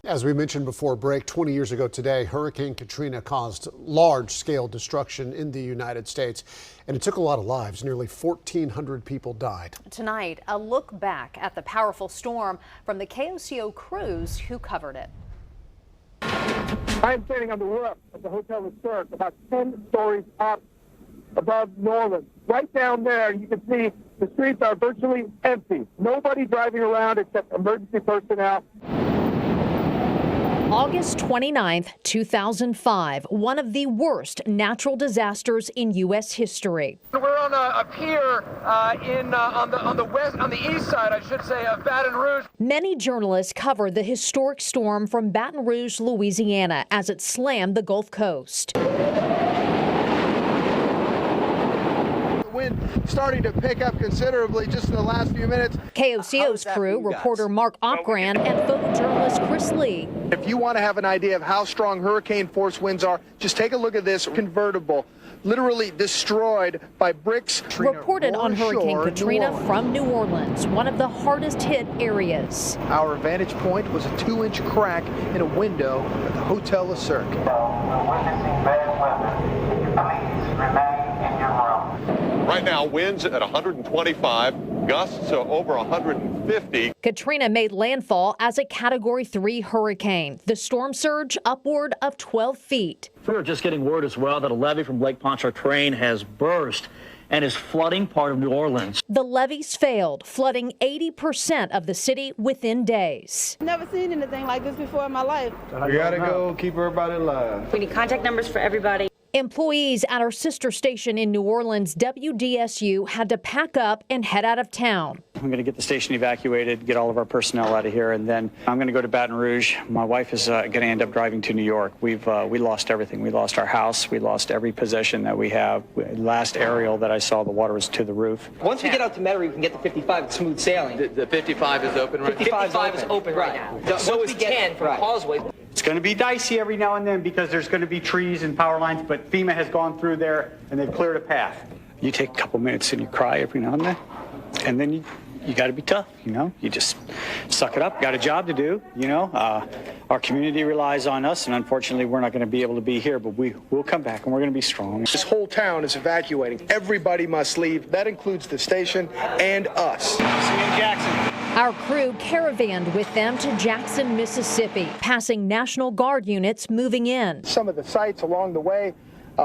As we mentioned before break, 20 years ago today, Hurricane Katrina caused large-scale destruction in the United States, and it took a lot of lives. Nearly 1,400 people died. Tonight, a look back at the powerful storm from the KOCO crews who covered it. I am standing on the roof of the Hotel Le Cirque, about 10 stories up above New Orleans. Right down there, you can see the streets are virtually empty. Nobody driving around except emergency personnel. August 29th, 2005, one of the worst natural disasters in U.S. history. We're on a pier on the east side, I should say, of Baton Rouge. Many journalists covered the historic storm from Baton Rouge, Louisiana, as it slammed the Gulf Coast. Wind starting to pick up considerably just in the last few minutes. KOCO's crew, reporter Mark Opgran and photojournalist Chris Lee. If you want to have an idea of how strong hurricane force winds are, just take a look at this convertible, literally destroyed by bricks. Reported on Hurricane Katrina from New Orleans, one of the hardest hit areas. Our vantage point was a 2-inch crack in a window at the Hotel Le Cirque. We're witnessing bad weather. Please remain in your room. Right now, winds at 125, gusts over 150. Katrina made landfall as a Category 3 hurricane. The storm surge upward of 12 feet. We're just getting word as well that a levee from Lake Pontchartrain has burst and is flooding part of New Orleans. The levees failed, flooding 80% of the city within days. Never seen anything like this before in my life. We gotta go keep everybody alive. We need contact numbers for everybody. Employees at our sister station in New Orleans, WDSU, had to pack up and head out of town. I'm going to get the station evacuated, get all of our personnel out of here, and then I'm going to go to Baton Rouge. My wife is going to end up driving to New York. We lost everything. We lost our house. We lost every possession that we have. Last aerial that I saw, the water was to the roof. Once we get out to Metairie, we can get the 55. It's smooth sailing. The 55 is open right now? 55 is open right now. So is 10 from Causeway. It's going to be dicey every now and then because there's going to be trees and power lines, but FEMA has gone through there and they've cleared a path. You take a couple minutes and you cry every now and then you got to be tough, you know. You just suck it up. Got a job to do, you know. Our community relies on us, and unfortunately, we're not going to be able to be here, but we'll come back and we're going to be strong. This whole town is evacuating. Everybody must leave. That includes the station and us. See you in Jackson. Our crew caravanned with them to Jackson, Mississippi, passing National Guard units moving in. Some of the sites along the way,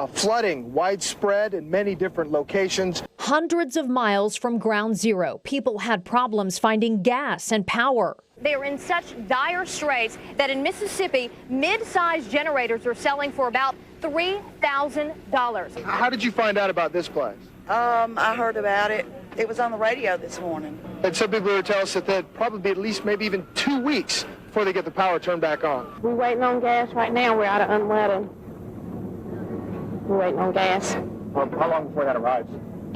flooding widespread in many different locations. Hundreds of miles from ground zero, people had problems finding gas and power. They are in such dire straits that in Mississippi, mid-sized generators are selling for about $3,000. How did you find out about this place? I heard about it. It was on the radio this morning. And some people would tell us that there'd probably be at least maybe even 2 weeks before they get the power turned back on. We're waiting on gas right now. We're out of unleaded. We're waiting on gas. How long before that arrives?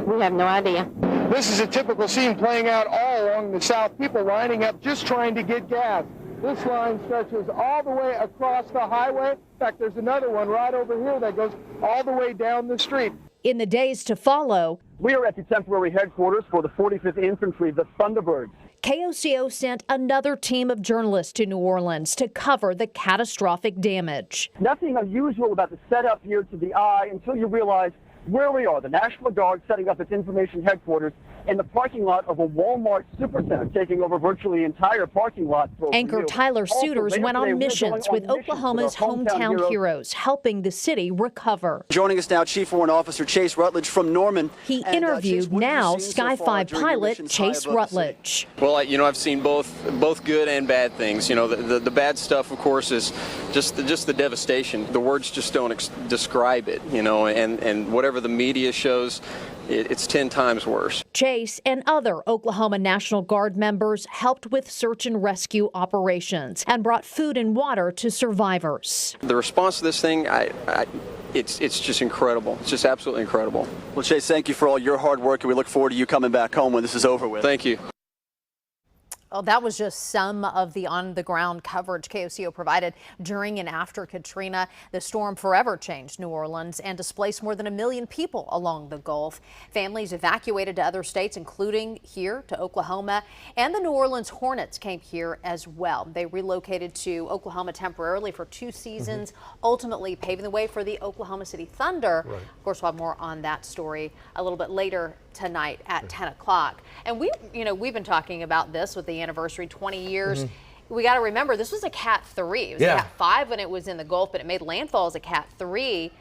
We have no idea. This is a typical scene playing out all along the South. People lining up just trying to get gas. This line stretches all the way across the highway. In fact, there's another one right over here that goes all the way down the street. In the days to follow, We are at the temporary headquarters for the 45th Infantry, the Thunderbirds. KOCO sent another team of journalists to New Orleans to cover the catastrophic damage. Nothing unusual about the setup here to the eye until you realize where we are. The National Guard setting up its information headquarters in the parking lot of a Walmart supercenter, taking over virtually the entire parking lot. Anchor Tyler Suiters went on missions with Oklahoma's hometown heroes, helping the city recover. Joining us now, Chief Warrant Officer Chase Rutledge from Norman. He interviewed now Sky 5 pilot Chase Rutledge. Well, I've seen both good and bad things. The bad stuff, of course, is just the devastation. The words just don't describe it. And whatever the media shows, it's 10 times worse. Chase and other Oklahoma National Guard members helped with search and rescue operations and brought food and water to survivors. The response to this thing, it's just incredible. It's just absolutely incredible. Well, Chase, thank you for all your hard work, and we look forward to you coming back home when this is over with. Thank you. Well, that was just some of the on-the-ground coverage KOCO provided during and after Katrina. The storm forever changed New Orleans and displaced more than 1 million people along the Gulf. Families evacuated to other states, including here to Oklahoma, and the New Orleans Hornets came here as well. They relocated to Oklahoma temporarily for 2 seasons, ultimately paving the way for the Oklahoma City Thunder. Right. Of course, we'll have more on that story a little bit later tonight at 10 o'clock. And we've been talking about this with the anniversary, 20 years. We got to remember this was a Cat 3. It was a Cat 5 when it was in the Gulf, but it made landfall as a Cat 3.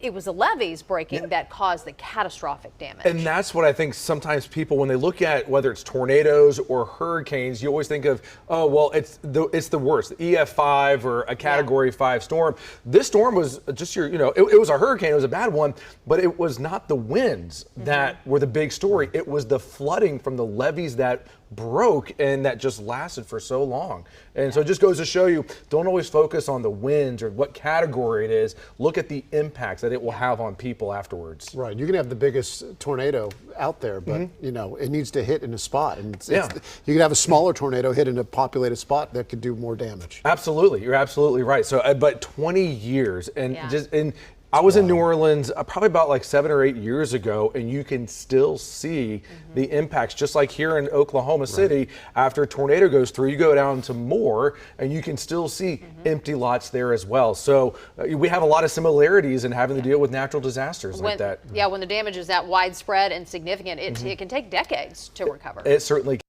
It was the levees breaking that caused the catastrophic damage. And that's what I think sometimes people, when they look at whether it's tornadoes or hurricanes, you always think of, oh, well, it's the worst, the EF5 or a Category 5 storm. This storm was just it was a hurricane, it was a bad one, but it was not the winds that were the big story. It was the flooding from the levees that broke and that just lasted for so long. And so it just goes to show you, don't always focus on the winds or what category it is. Look at the impacts that it will have on people afterwards. Right. You can have the biggest tornado out there, but it needs to hit in a spot. And you can have a smaller tornado hit in a populated spot that could do more damage. Absolutely. You're absolutely right. So, but 20 years and I was in New Orleans probably about like 7 or 8 years ago, and you can still see the impacts, just like here in Oklahoma City. After a tornado goes through, you go down to Moore, and you can still see empty lots there as well. So we have a lot of similarities in having to deal with natural disasters like that. Yeah, when the damage is that widespread and significant, it can take decades to recover. It certainly can.